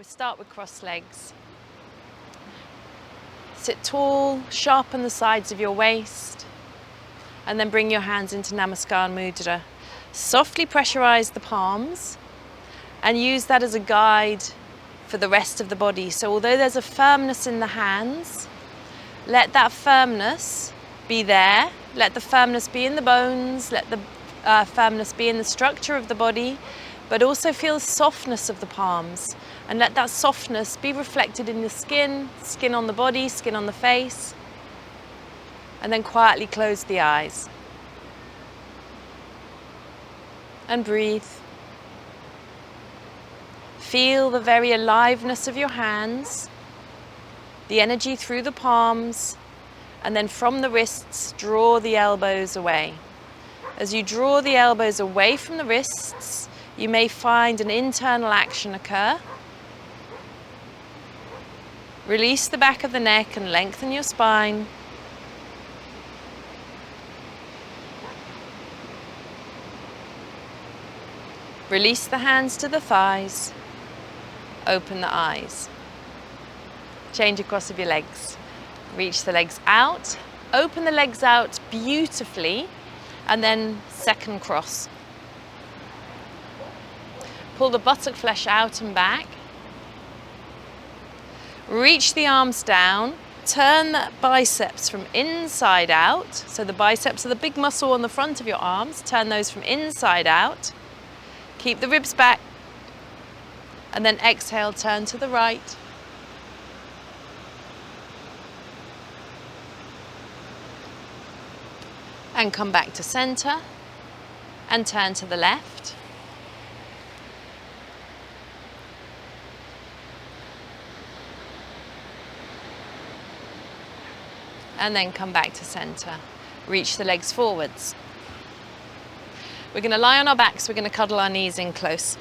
We start with cross legs. Sit tall, sharpen the sides of your waist, and then bring your hands into Namaskar Mudra. Softly pressurize the palms and use that as a guide for the rest of the body. So although there's a firmness in the hands, let that firmness be there. Let the firmness be in the bones, let the firmness be in the structure of the body, but also feel the softness of the palms. And let that softness be reflected in the skin, skin on the body, skin on the face. And then quietly close the eyes. And breathe. Feel the very aliveness of your hands, the energy through the palms, and then from the wrists, draw the elbows away. As you draw the elbows away from the wrists, you may find an internal action occur. Release the back of the neck and lengthen your spine. Release the hands to the thighs. Open the eyes. Change across of your legs. Reach the legs out. Open the legs out beautifully. And then second cross. Pull the buttock flesh out and back. Reach the arms down. Turn that biceps from inside out. So the biceps are the big muscle on the front of your arms. Turn those from inside out. Keep the ribs back. And then exhale, turn to the right. And come back to center. And turn to the left. And then come back to center. Reach the legs forwards. We're going to lie on our backs, we're going to cuddle our knees in close.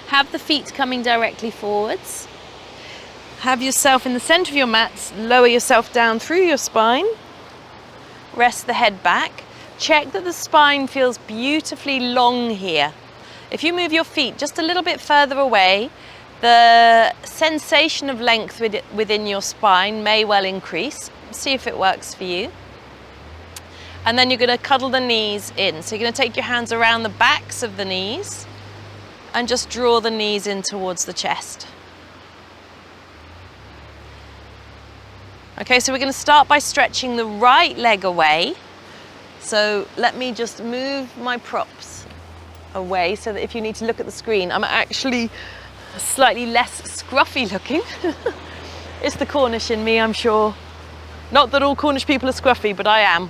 Have the feet coming directly forwards. Have yourself in the center of your mats, lower yourself down through your spine. Rest the head back. Check that the spine feels beautifully long here. If you move your feet just a little bit further away, the sensation of length within your spine may well increase. See if it works for you. And then you're going to cuddle the knees in. So you're going to take your hands around the backs of the knees and just draw the knees in towards the chest. Okay, so we're going to start by stretching the right leg away. So let me just move my props away so that if you need to look at the screen, I'm actually slightly less scruffy looking. It's the Cornish in me, I'm sure. Not that all Cornish people are scruffy, but I am.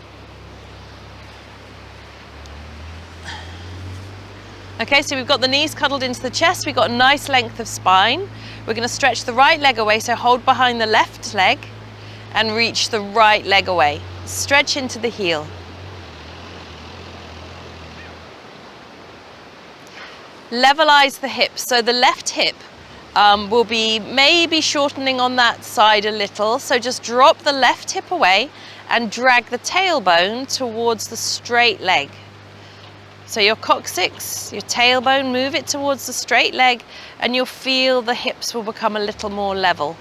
Okay, so we've got the knees cuddled into the chest. We've got a nice length of spine. We're going to stretch the right leg away, so hold behind the left leg and reach the right leg away. Stretch into the heel. Levelize the hips. So the left hip will be maybe shortening on that side a little. So just drop the left hip away and drag the tailbone towards the straight leg. So your coccyx, your tailbone, move it towards the straight leg and you'll feel the hips will become a little more level.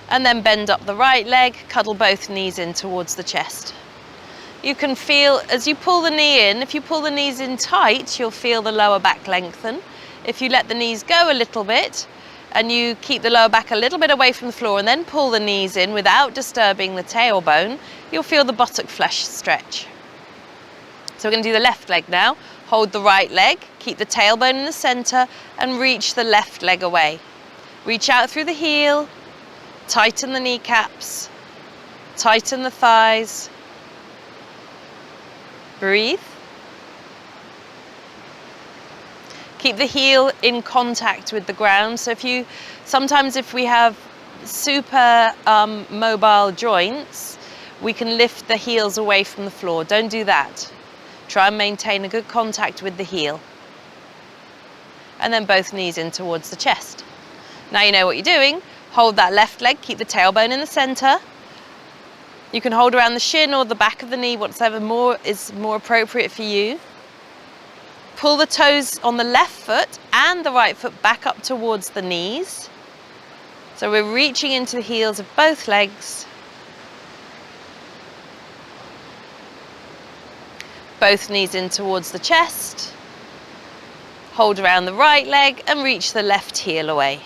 And then bend up the right leg, cuddle both knees in towards the chest. You can feel, as you pull the knee in, if you pull the knees in tight, you'll feel the lower back lengthen. If you let the knees go a little bit, and you keep the lower back a little bit away from the floor and then pull the knees in without disturbing the tailbone, you'll feel the buttock flesh stretch. So we're going to do the left leg now. Hold the right leg, keep the tailbone in the center, and reach the left leg away. Reach out through the heel. Tighten the kneecaps, tighten the thighs, breathe. Keep the heel in contact with the ground. So sometimes if we have super mobile joints, we can lift the heels away from the floor. Don't do that. Try and maintain a good contact with the heel. and then both knees in towards the chest. Now you know what you're doing. Hold that left leg, keep the tailbone in the center. You can hold around the shin or the back of the knee, whatever is more appropriate for you. Pull the toes on the left foot and the right foot back up towards the knees. So we're reaching into the heels of both legs. Both knees in towards the chest. Hold around the right leg and reach the left heel away.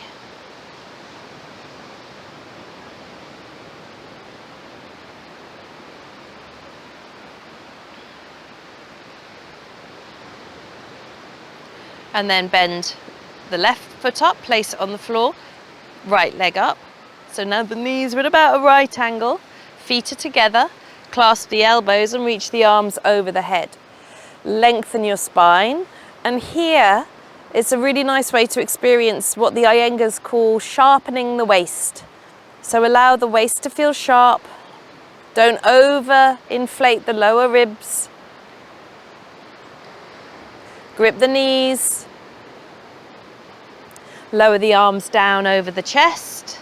And then bend the left foot up, place it on the floor, right leg up. So now the knees are at about a right angle, feet are together, clasp the elbows and reach the arms over the head. Lengthen your spine, and here it's a really nice way to experience what the Iyengas call sharpening the waist. So allow the waist to feel sharp, don't over inflate the lower ribs. Grip the knees, lower the arms down over the chest,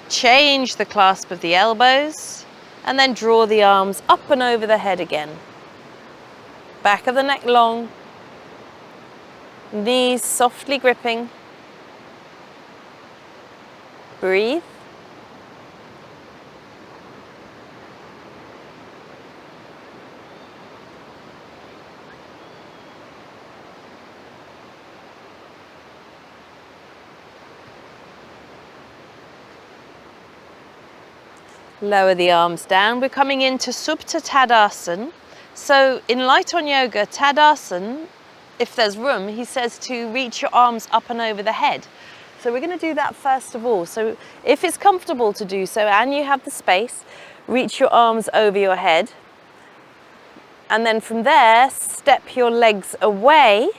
change the clasp of the elbows, and then draw the arms up and over the head again. Back of the neck long, knees softly gripping. Breathe. Lower the arms down. We're coming into Supta Tadasana. So in Light on Yoga, Tadasana, if there's room, he says to reach your arms up and over the head. So we're going to do that first of all. So if it's comfortable to do so and you have the space, reach your arms over your head. And then from there, step your legs away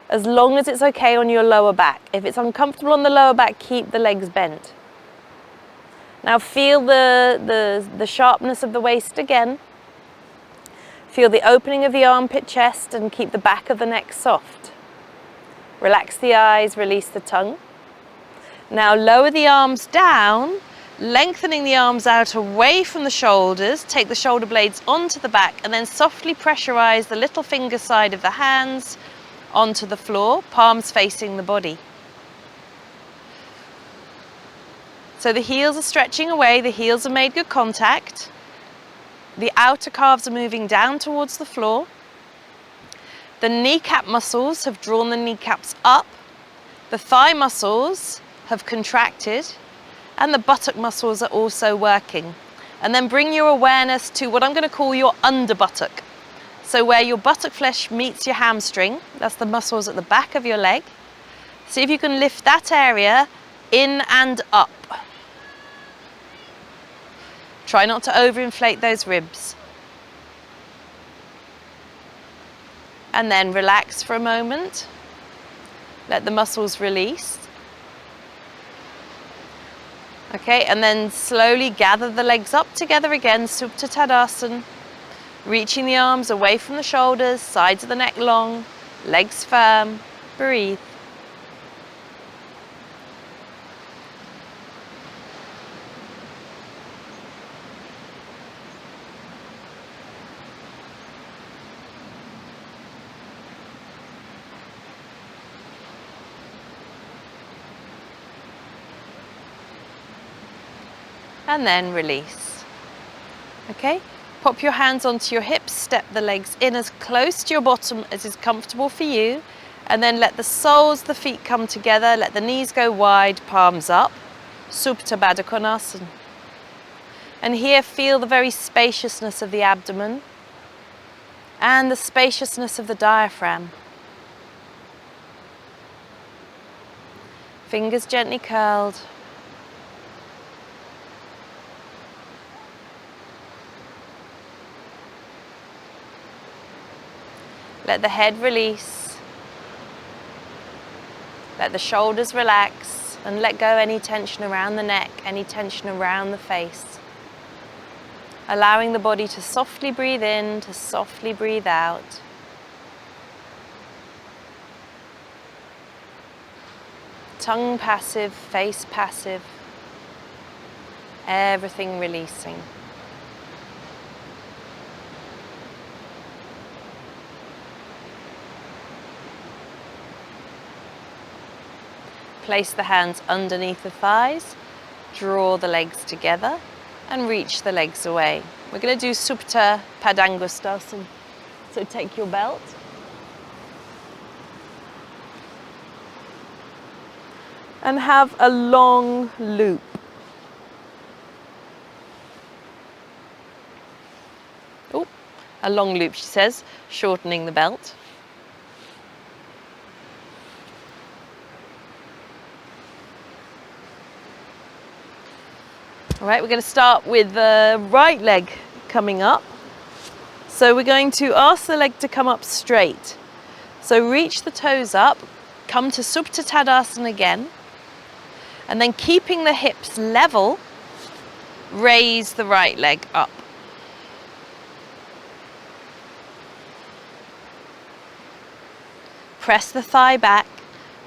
as long as it's okay on your lower back. If it's uncomfortable on the lower back, keep the legs bent. Now feel the sharpness of the waist again. Feel the opening of the armpit chest and keep the back of the neck soft. Relax the eyes, release the tongue. Now lower the arms down, lengthening the arms out away from the shoulders. Take the shoulder blades onto the back and then softly pressurize the little finger side of the hands onto the floor, palms facing the body. So the heels are stretching away, the heels have made good contact. The outer calves are moving down towards the floor. The kneecap muscles have drawn the kneecaps up. The thigh muscles have contracted and the buttock muscles are also working. And then bring your awareness to what I'm going to call your under buttock. So where your buttock flesh meets your hamstring, that's the muscles at the back of your leg. See if you can lift that area in and up. Try not to overinflate those ribs. And then relax for a moment. Let the muscles release. Okay, and then slowly gather the legs up together again, Supta Tadasana. Reaching the arms away from the shoulders, sides of the neck long, legs firm. Breathe. And then release. Okay, pop your hands onto your hips, step the legs in as close to your bottom as is comfortable for you, and then let the soles of the feet come together, let the knees go wide, palms up, Supta Baddha Konasana. And here feel the very spaciousness of the abdomen and the spaciousness of the diaphragm. Fingers gently curled. Let the head release. Let the shoulders relax and let go any tension around the neck, any tension around the face. Allowing the body to softly breathe in, to softly breathe out. Tongue passive, face passive, everything releasing. Place the hands underneath the thighs, draw the legs together and reach the legs away. We're going to do Supta Padangusthasana. So take your belt. And have a long loop. Oh, a long loop, she says, shortening the belt. All right, we're going to start with the right leg coming up. So we're going to ask the leg to come up straight. So reach the toes up, come to Supta Tadasana again, and then keeping the hips level, raise the right leg up. Press the thigh back.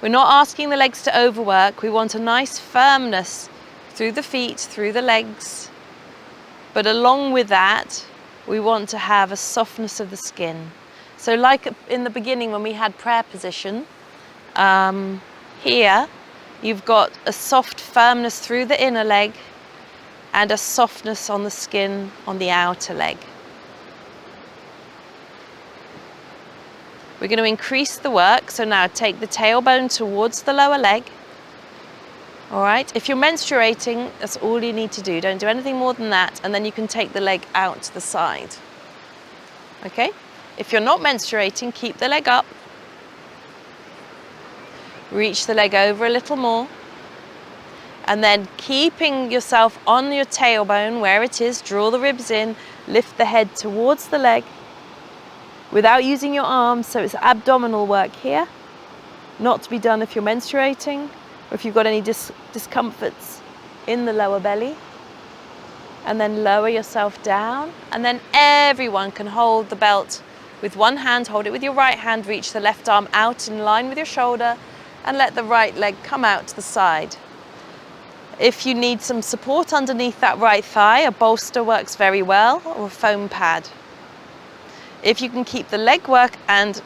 We're not asking the legs to overwork. We want a nice firmness through the feet, through the legs. But along with that, we want to have a softness of the skin. So like in the beginning when we had prayer position, here you've got a soft firmness through the inner leg and a softness on the skin on the outer leg. We're going to increase the work, so now take the tailbone towards the lower leg. All right, if you're menstruating, that's all you need to do. Don't do anything more than that, and then you can take the leg out to the side. Okay? If you're not menstruating, keep the leg up. Reach the leg over a little more. And then keeping yourself on your tailbone where it is, draw the ribs in, lift the head towards the leg without using your arms, so it's abdominal work here. Not to be done if you're menstruating or if you've got any discomforts in the lower belly. And then lower yourself down, and then everyone can hold the belt with one hand, hold it with your right hand, reach the left arm out in line with your shoulder and let the right leg come out to the side. If you need some support underneath that right thigh, a bolster works very well, or a foam pad. If you can keep the leg work and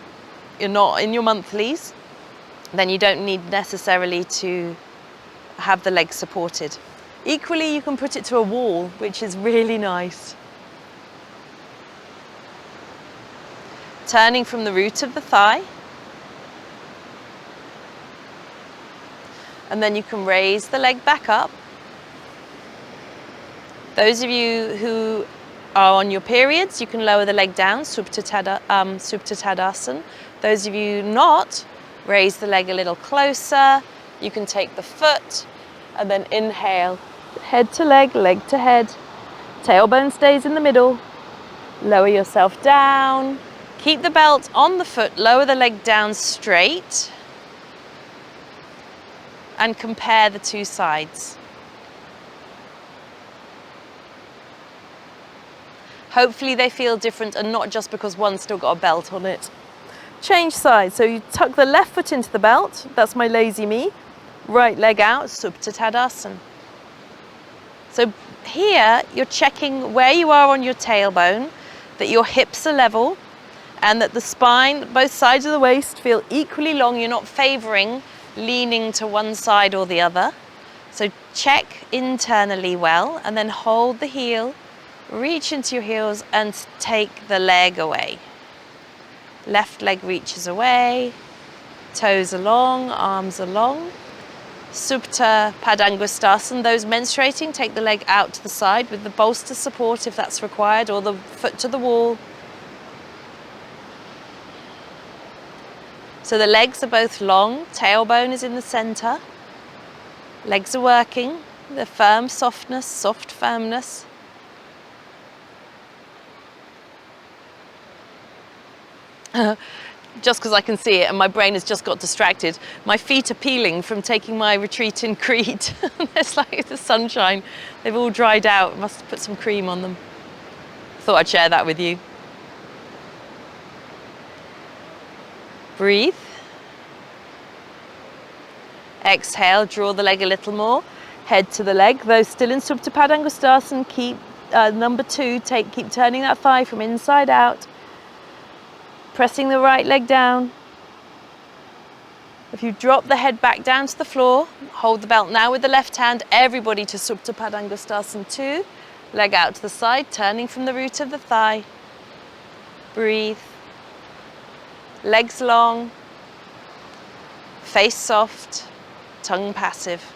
you're not in your monthlies, then you don't need necessarily to have the leg supported. Equally, you can put it to a wall, which is really nice. Turning from the root of the thigh. And then you can raise the leg back up. Those of you who are on your periods, you can lower the leg down, Supta Tadasana. Those of you not, raise the leg a little closer. You can take the foot and then inhale, head to leg, leg to head. Tailbone stays in the middle. Lower yourself down. Keep the belt on the foot, lower the leg down straight. And compare the two sides. Hopefully they feel different and not just because one's still got a belt on it. Change sides. So you tuck the left foot into the belt. That's my lazy me. Right leg out, Supta Tadasana. So here you're checking where you are on your tailbone, that your hips are level and that the spine, both sides of the waist feel equally long. You're not favoring leaning to one side or the other. So check internally well and then hold the heel, reach into your heels and take the leg away. Left leg reaches away, toes along, arms along. Supta Padangusthasana. Those menstruating, take the leg out to the side with the bolster support if that's required, or the foot to the wall. So the legs are both long, tailbone is in the center. Legs are working, the firm softness, soft firmness. Just because I can see it and my brain has just got distracted. My feet are peeling from taking my retreat in Crete. It's like the sunshine. They've all dried out. Must have put some cream on them. Thought I'd share that with you. Breathe. Exhale, draw the leg a little more, head to the leg. Those still in Supta Padangusthasana, keep number 2, keep turning that thigh from inside out, pressing the right leg down. If you drop the head back down to the floor, hold the belt now with the left hand, everybody to Supta Padangusthasana 2, leg out to the side, turning from the root of the thigh. Breathe, legs long, face soft, tongue passive.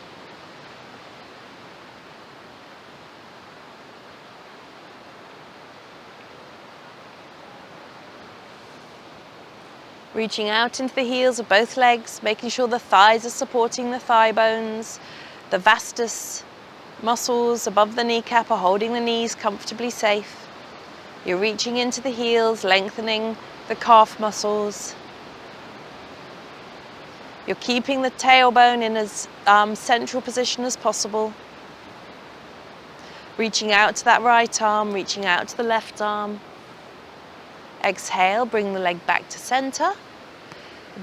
Reaching out into the heels of both legs, making sure the thighs are supporting the thigh bones. The vastus muscles above the kneecap are holding the knees comfortably safe. You're reaching into the heels, lengthening the calf muscles. You're keeping the tailbone in as central position as possible. Reaching out to that right arm, reaching out to the left arm. Exhale, bring the leg back to center.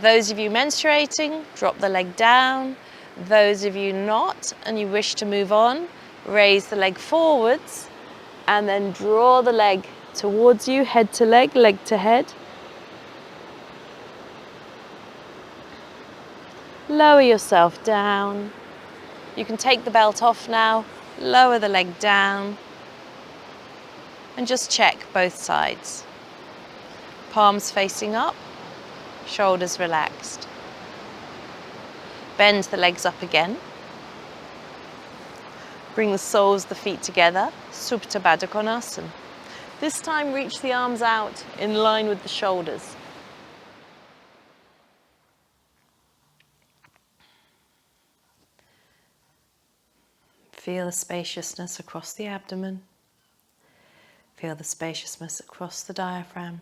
Those of you menstruating, drop the leg down. Those of you not, and you wish to move on, raise the leg forwards and then draw the leg towards you, head to leg, leg to head. Lower yourself down. You can take the belt off now, lower the leg down, and just check both sides. Palms facing up, shoulders relaxed. Bend the legs up again. Bring the soles of the feet together, Supta Baddha Konasana. This time reach the arms out in line with the shoulders. Feel the spaciousness across the abdomen. Feel the spaciousness across the diaphragm.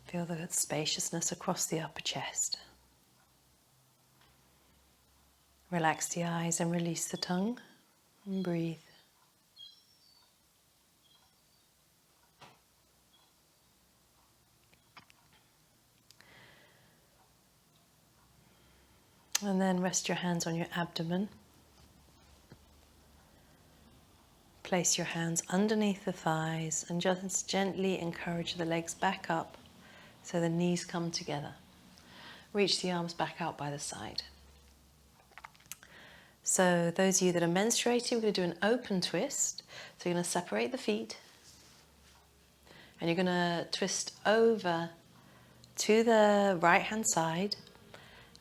Feel the spaciousness across the upper chest. Relax the eyes and release the tongue, and breathe. And then rest your hands on your abdomen. Place your hands underneath the thighs and just gently encourage the legs back up so the knees come together. Reach the arms back out by the side. So those of you that are menstruating, we're going to do an open twist. So you're going to separate the feet and you're going to twist over to the right hand side,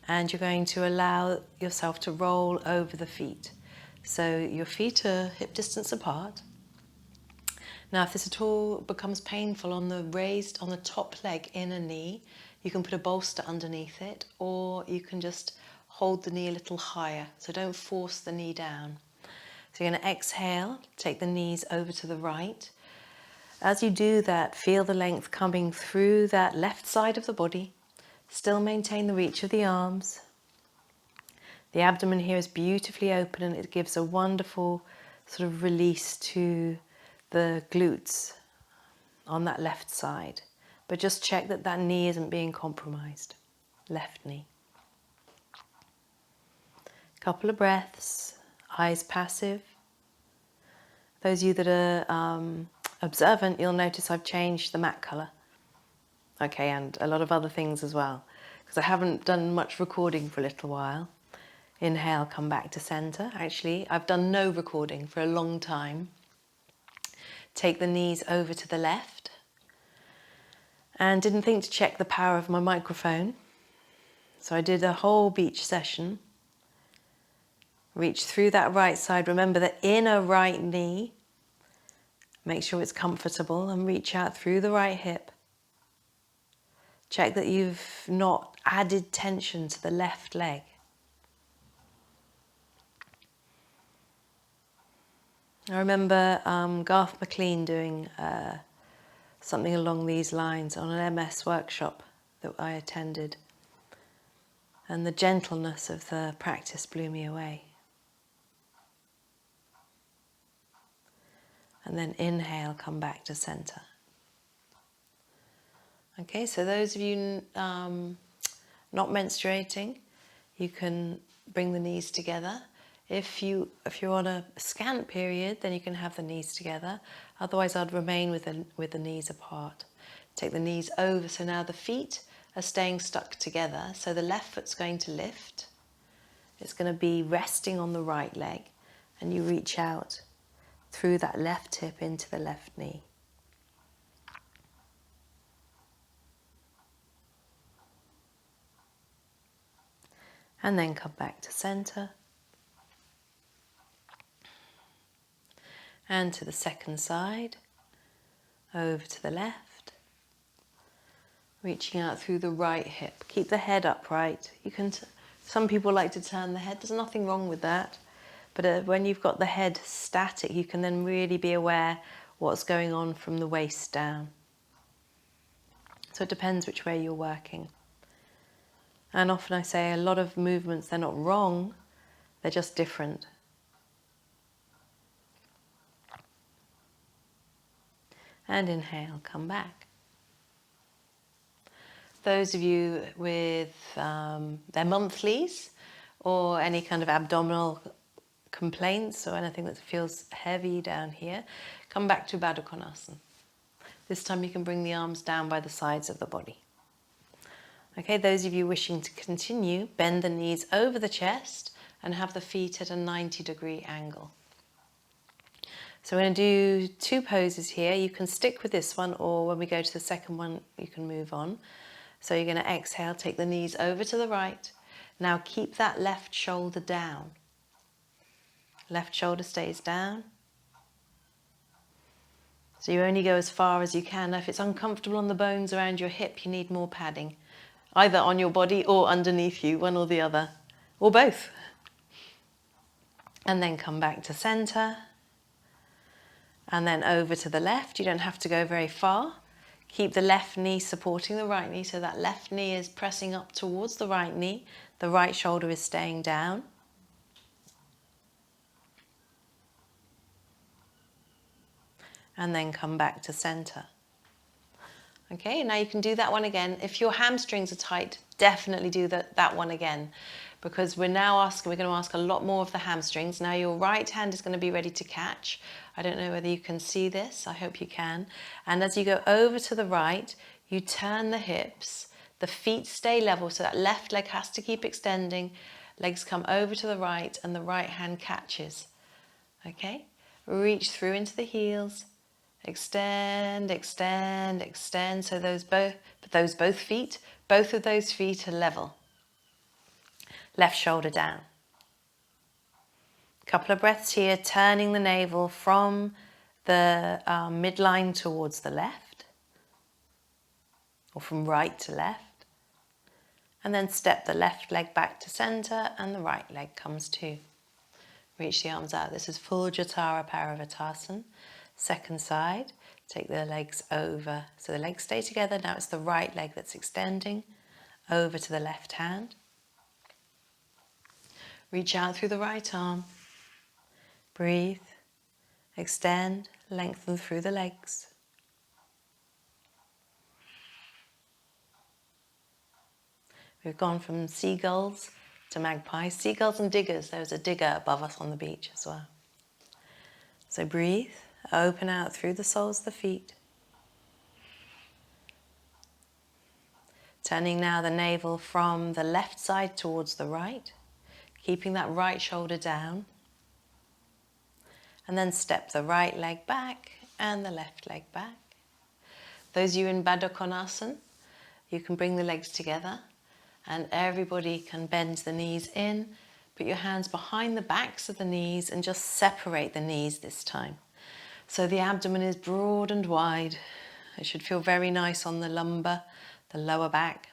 and you're going to allow yourself to roll over the feet. So your feet are hip distance apart. Now if this at all becomes painful on the top leg, inner knee, you can put a bolster underneath it, or you can just hold the knee a little higher. So don't force the knee down. So you're going to exhale, take the knees over to the right. As you do that, feel the length coming through that left side of the body. Still maintain the reach of the arms. The abdomen here is beautifully open and it gives a wonderful sort of release to the glutes on that left side. But just check that that knee isn't being compromised. Left knee. Couple of breaths, eyes passive. Those of you that are observant, you'll notice I've changed the mat colour. Okay, and a lot of other things as well, because I haven't done much recording for a little while. Inhale, come back to center. Actually, I've done no recording for a long time. Take the knees over to the left. And didn't think to check the power of my microphone. So I did a whole beach session. Reach through that right side. Remember the inner right knee. Make sure it's comfortable and reach out through the right hip. Check that you've not added tension to the left leg. I remember Garth McLean doing something along these lines on an MS workshop that I attended. And the gentleness of the practice blew me away. And then inhale, come back to center. Okay, so those of you not menstruating, you can bring the knees together. If you're on a scant period, then you can have the knees together. Otherwise, I'd remain with the knees apart. Take the knees over, so now the feet are staying stuck together. So the left foot's going to lift. It's going to be resting on the right leg, and you reach out through that left hip into the left knee. And then come back to center. And to the second side, over to the left. Reaching out through the right hip. Keep the head upright. Some people like to turn the head. There's nothing wrong with that. But when you've got the head static, you can then really be aware what's going on from the waist down. So it depends which way you're working. And often I say a lot of movements, they're not wrong, they're just different. And inhale, come back. Those of you with their monthlies or any kind of abdominal complaints or anything that feels heavy down here, come back to Baddha Konasana. This time you can bring the arms down by the sides of the body. Okay, those of you wishing to continue, bend the knees over the chest and have the feet at a 90-degree angle. So we're going to do 2 poses here. You can stick with this one, or when we go to the second one, you can move on. So you're going to exhale, take the knees over to the right. Now keep that left shoulder down. Left shoulder stays down. So you only go as far as you can. Now if it's uncomfortable on the bones around your hip, you need more padding. Either on your body or underneath you, one or the other, or both. And then come back to center. And then over to the left. You don't have to go very far. Keep the left knee supporting the right knee, so that left knee is pressing up towards the right knee. The right shoulder is staying down. And then come back to center. Okay, now you can do that one again. If your hamstrings are tight, definitely do that one again, because we're going to ask a lot more of the hamstrings. Now your right hand is going to be ready to catch. I don't know whether you can see this. I hope you can. And as you go over to the right, you turn the hips. The feet stay level, so that left leg has to keep extending. Legs come over to the right and the right hand catches. Okay, reach through into the heels. Extend, extend, extend. So both feet, both of those feet are level. Left shoulder down. Couple of breaths here, turning the navel from the midline towards the left, or from right to left. And then step the left leg back to center and the right leg comes too. Reach the arms out. This is full Jatara Paravatasana. Second side, take the legs over. So the legs stay together. Now it's the right leg that's extending over to the left hand. Reach out through the right arm. Breathe, extend, lengthen through the legs. We've gone from seagulls to magpies. Seagulls and diggers. There's a digger above us on the beach as well. So breathe. Open out through the soles of the feet. Turning now the navel from the left side towards the right. Keeping that right shoulder down. And then step the right leg back and the left leg back. Those of you in Baddha Konasana, you can bring the legs together and everybody can bend the knees in. Put your hands behind the backs of the knees and just separate the knees this time. So the abdomen is broad and wide. It should feel very nice on the lumbar, the lower back.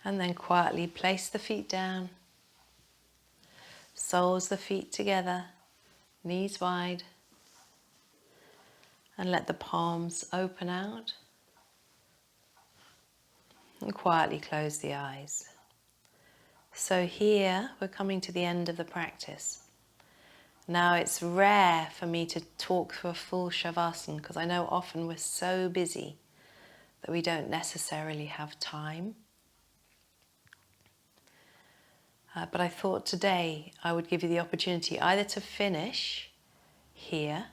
And then quietly place the feet down. Soles the feet together, knees wide. And let the palms open out. And quietly close the eyes. So here we're coming to the end of the practice. Now, it's rare for me to talk through a full Shavasana because I know often we're so busy that we don't necessarily have time. But I thought today I would give you the opportunity either to finish here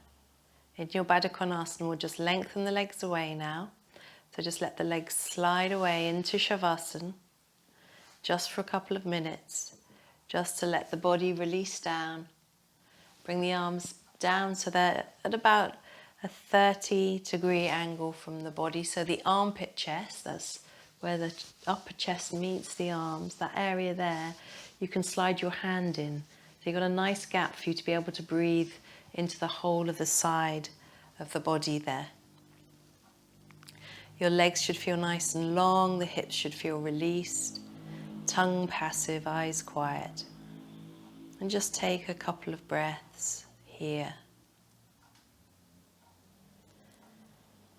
in your Baddha Konasana, or just lengthen the legs away now. So just let the legs slide away into Shavasana just for a couple of minutes, just to let the body release down. Bring the arms down so they're at about a 30-degree angle from the body. So the armpit chest, that's where the upper chest meets the arms, that area there, you can slide your hand in. So you've got a nice gap for you to be able to breathe into the whole of the side of the body there. Your legs should feel nice and long, the hips should feel released, tongue passive, eyes quiet. And just take a couple of breaths here.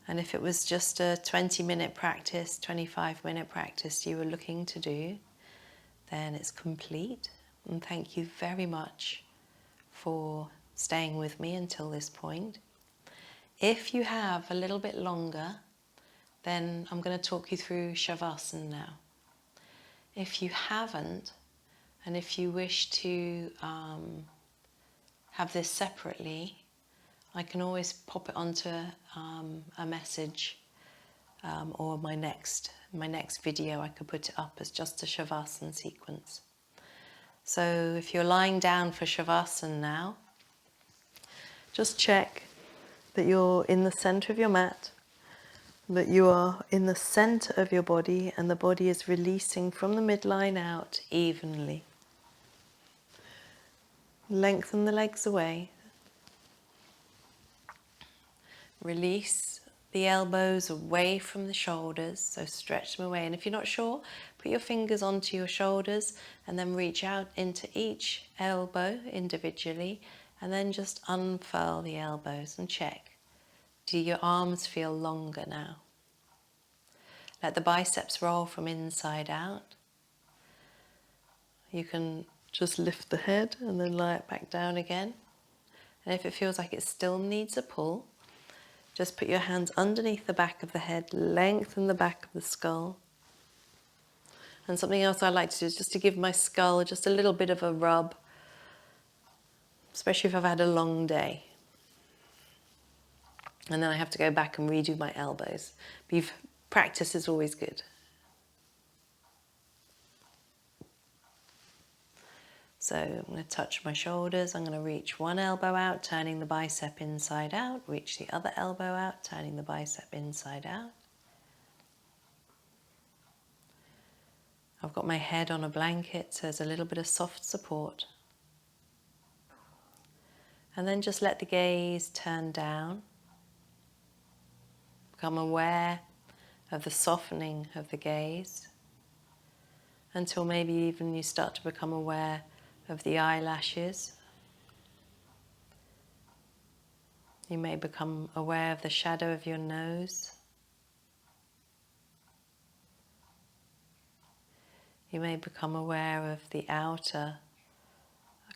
And if it was just a 20-minute practice, 25-minute practice you were looking to do, then it's complete. And thank you very much for staying with me until this point. If you have a little bit longer, then I'm going to talk you through Shavasana now. If you haven't, and if you wish to have this separately, I can always pop it onto a message or my next video. I could put it up as just a Shavasana sequence. So if you're lying down for Shavasana now, just check that you're in the center of your mat, that you are in the center of your body and the body is releasing from the midline out evenly. Lengthen the legs away. Release the elbows away from the shoulders, so stretch them away. And if you're not sure, put your fingers onto your shoulders and then reach out into each elbow individually and then just unfurl the elbows and check. Do your arms feel longer now? Let the biceps roll from inside out. You can just lift the head and then lie it back down again. And if it feels like it still needs a pull, just put your hands underneath the back of the head, lengthen the back of the skull. And something else I like to do is just to give my skull just a little bit of a rub, especially if I've had a long day. And then I have to go back and redo my elbows. Practice is always good. So I'm going to touch my shoulders. I'm going to reach one elbow out, turning the bicep inside out. Reach the other elbow out, turning the bicep inside out. I've got my head on a blanket, so there's a little bit of soft support. And then just let the gaze turn down. Become aware of the softening of the gaze until maybe even you start to become aware of the eyelashes. You may become aware of the shadow of your nose. You may become aware of the outer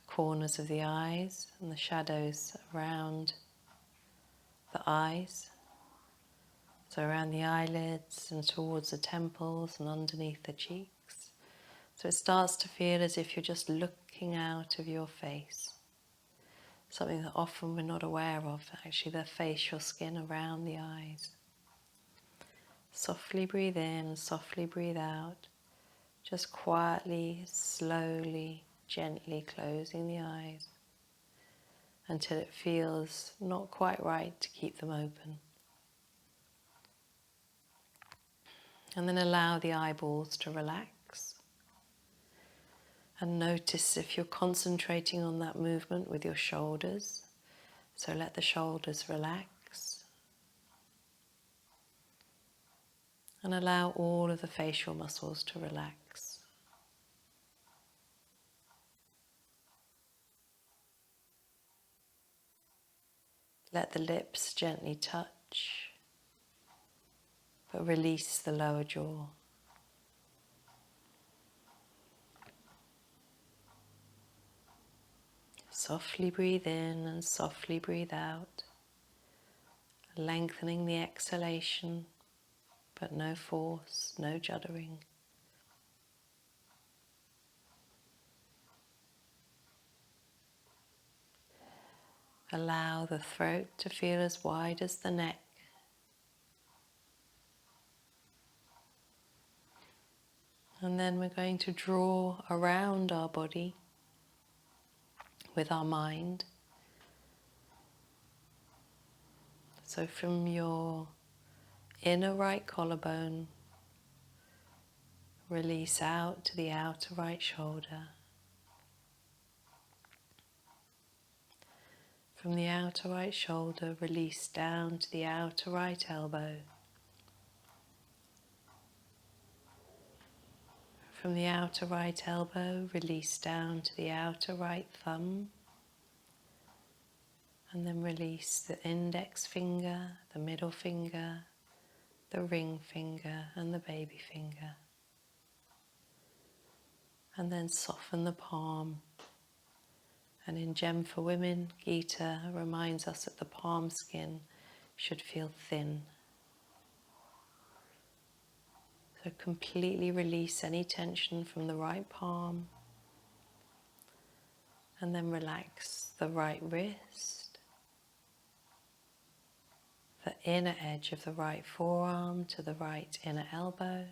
corners of the eyes and the shadows around the eyes. So around the eyelids and towards the temples and underneath the cheeks. So it starts to feel as if you're just looking out of your face. Something that often we're not aware of, actually the facial skin around the eyes. Softly breathe in, softly breathe out. Just quietly, slowly, gently closing the eyes until it feels not quite right to keep them open. And then allow the eyeballs to relax. And notice if you're concentrating on that movement with your shoulders. So let the shoulders relax. And allow all of the facial muscles to relax. Let the lips gently touch, but release the lower jaw. Softly breathe in and softly breathe out, lengthening the exhalation, but no force, no juddering. Allow the throat to feel as wide as the neck. And then we're going to draw around our body with our mind. So from your inner right collarbone, release out to the outer right shoulder. From the outer right shoulder, release down to the outer right elbow. From the outer right elbow, release down to the outer right thumb. And then release the index finger, the middle finger, the ring finger and the baby finger. And then soften the palm. And in Gem for Women, Gita reminds us that the palm skin should feel thin. So completely release any tension from the right palm. And then relax the right wrist, the inner edge of the right forearm to the right inner elbow,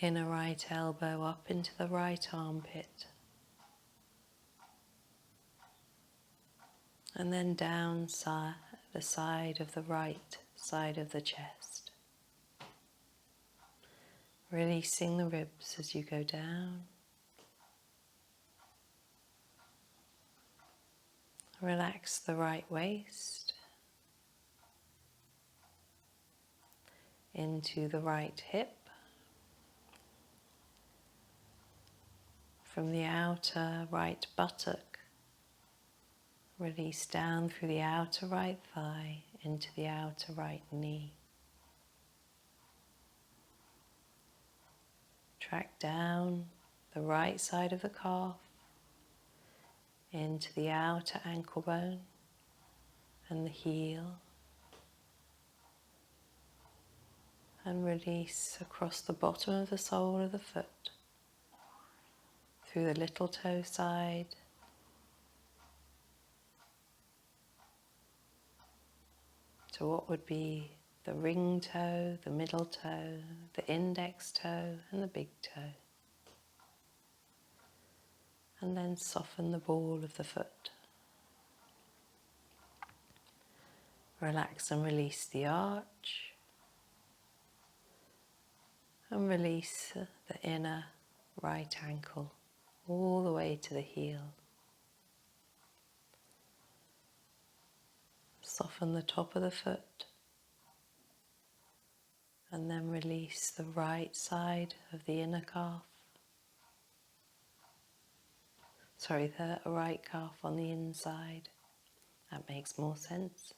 inner right elbow up into the right armpit, and then down the side of the right side of the chest. Releasing the ribs as you go down. Relax the right waist into the right hip. From the outer right buttock, release down through the outer right thigh into the outer right knee. Track down the right side of the calf into the outer ankle bone and the heel, and release across the bottom of the sole of the foot, through the little toe side, to what would be the ring toe, the middle toe, the index toe and the big toe. And then soften the ball of the foot. Relax and release the arch. And release the inner right ankle all the way to the heel. Soften the top of the foot. And then release the right side of the inner calf. Sorry, the right calf on the inside. That makes more sense.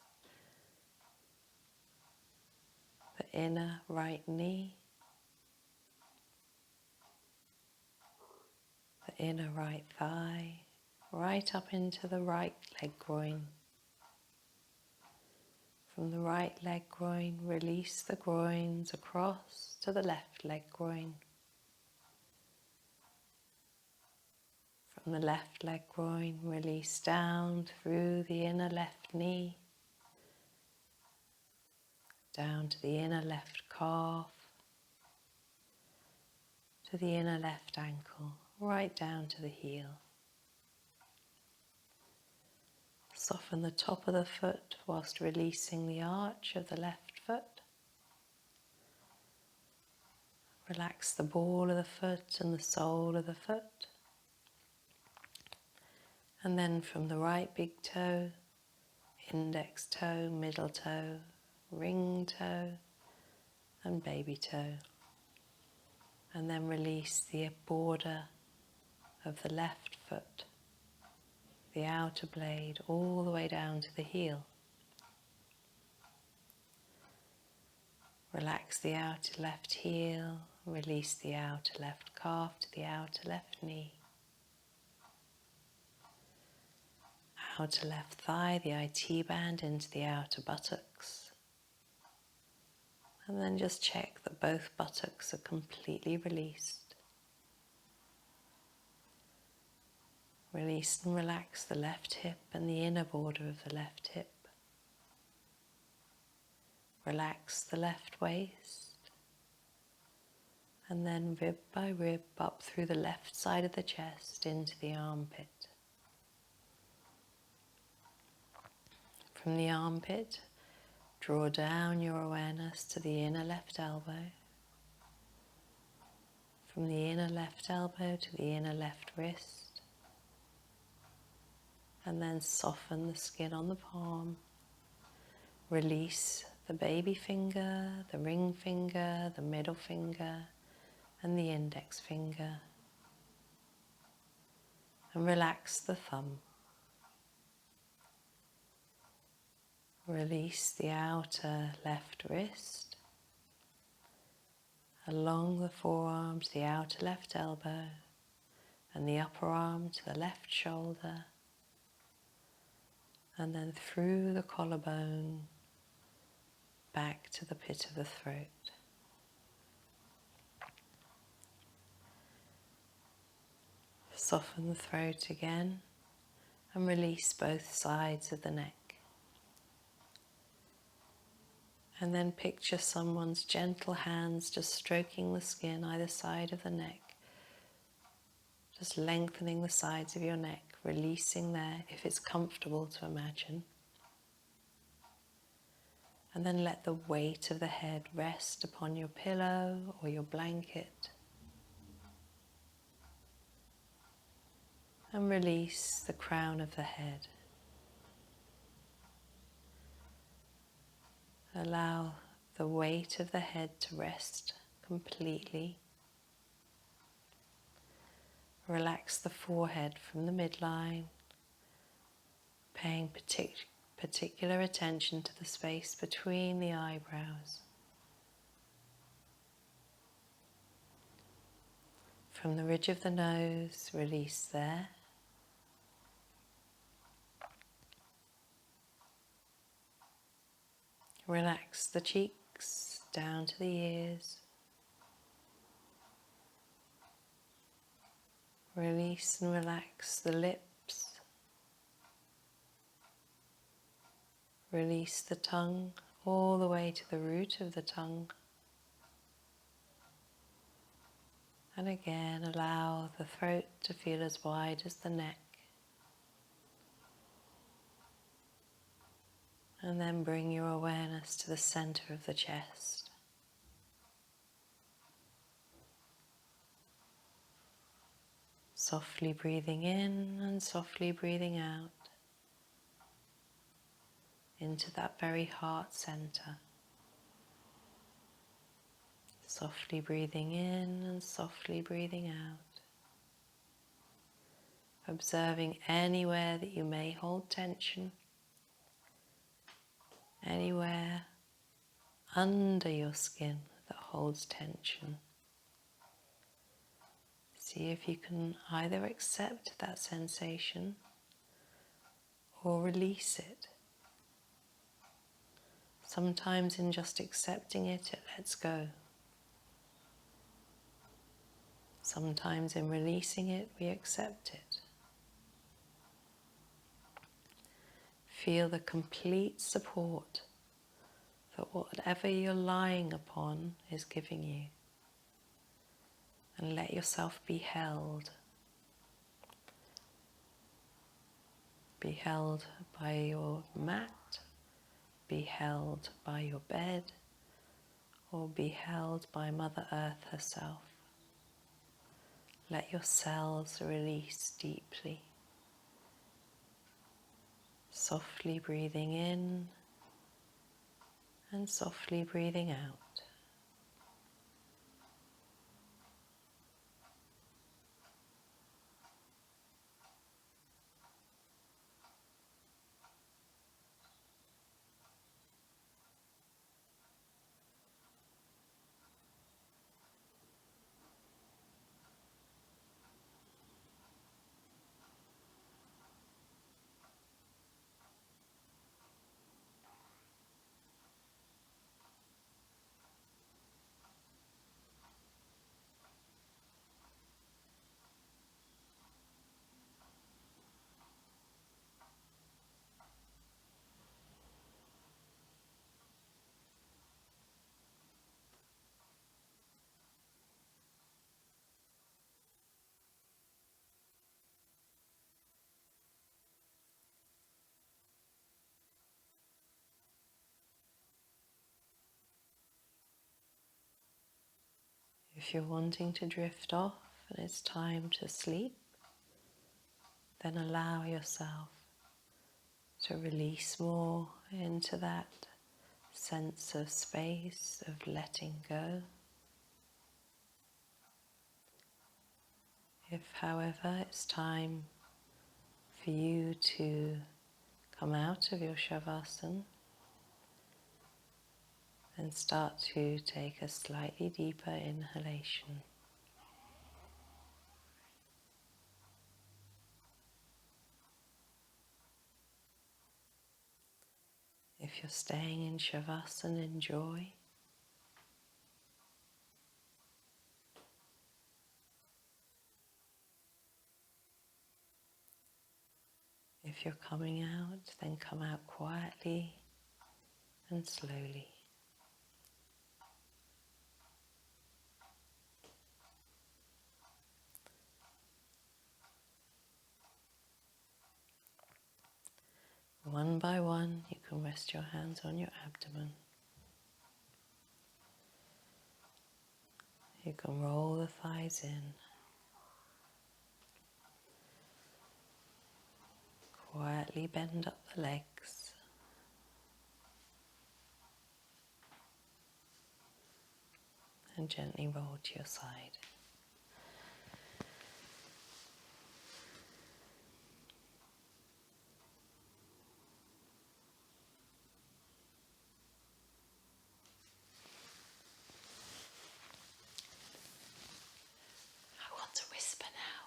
The inner right knee. The inner right thigh. Right up into the right leg groin. From the right leg groin, release the groins across to the left leg groin. From the left leg groin, release down through the inner left knee, down to the inner left calf, to the inner left ankle, right down to the heel. Soften the top of the foot whilst releasing the arch of the left foot. Relax the ball of the foot and the sole of the foot. And then from the right big toe, index toe, middle toe, ring toe and baby toe. And then release the border of the left foot, the outer blade, all the way down to the heel. Relax the outer left heel, release the outer left calf to the outer left knee. outer left thigh, the IT band into the outer buttocks. And then just check that both buttocks are completely released. Release and relax the left hip and the inner border of the left hip. Relax the left waist. And then rib by rib up through the left side of the chest into the armpit. From the armpit, draw down your awareness to the inner left elbow. From the inner left elbow to the inner left wrist. And then soften the skin on the palm. Release the baby finger, the ring finger, the middle finger, and the index finger. And relax the thumb. Release the outer left wrist, along the forearm to the outer left elbow, and the upper arm to the left shoulder, and then through the collarbone, back to the pit of the throat. Soften the throat again, and release both sides of the neck. And then picture someone's gentle hands just stroking the skin either side of the neck, just lengthening the sides of your neck, releasing there if it's comfortable to imagine. And then let the weight of the head rest upon your pillow or your blanket. And release the crown of the head. Allow the weight of the head to rest completely. Relax the forehead from the midline, paying particular attention to the space between the eyebrows. From the ridge of the nose, release there. Relax the cheeks down to the ears. Release and relax the lips. Release the tongue all the way to the root of the tongue. And again, allow the throat to feel as wide as the neck. And then bring your awareness to the center of the chest. Softly breathing in and softly breathing out into that very heart center. Softly breathing in and softly breathing out. Observing anywhere that you may hold tension, anywhere under your skin that holds tension. See if you can either accept that sensation or release it. Sometimes in just accepting it, it lets go. Sometimes in releasing it, we accept it. Feel the complete support that whatever you're lying upon is giving you. And let yourself be held. Be held by your mat, be held by your bed, or be held by Mother Earth herself. Let your cells release deeply. Softly breathing in and softly breathing out. If you're wanting to drift off and it's time to sleep, then allow yourself to release more into that sense of space, of letting go. If, however, it's time for you to come out of your Savasana, then start to take a slightly deeper inhalation. If you're staying in Savasana, enjoy. If you're coming out, then come out quietly and slowly. One by one, you can rest your hands on your abdomen. You can roll the thighs in. Quietly bend up the legs. And gently roll to your side. I want to whisper now.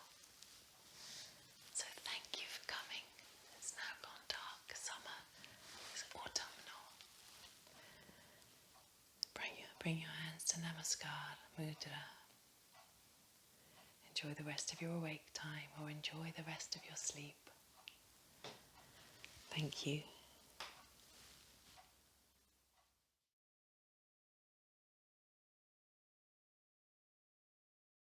So thank you for coming. It's now gone dark. Summer is autumnal. Bring your hands to Namaskar, Mudra. Enjoy the rest of your awake time or enjoy the rest of your sleep. Thank you.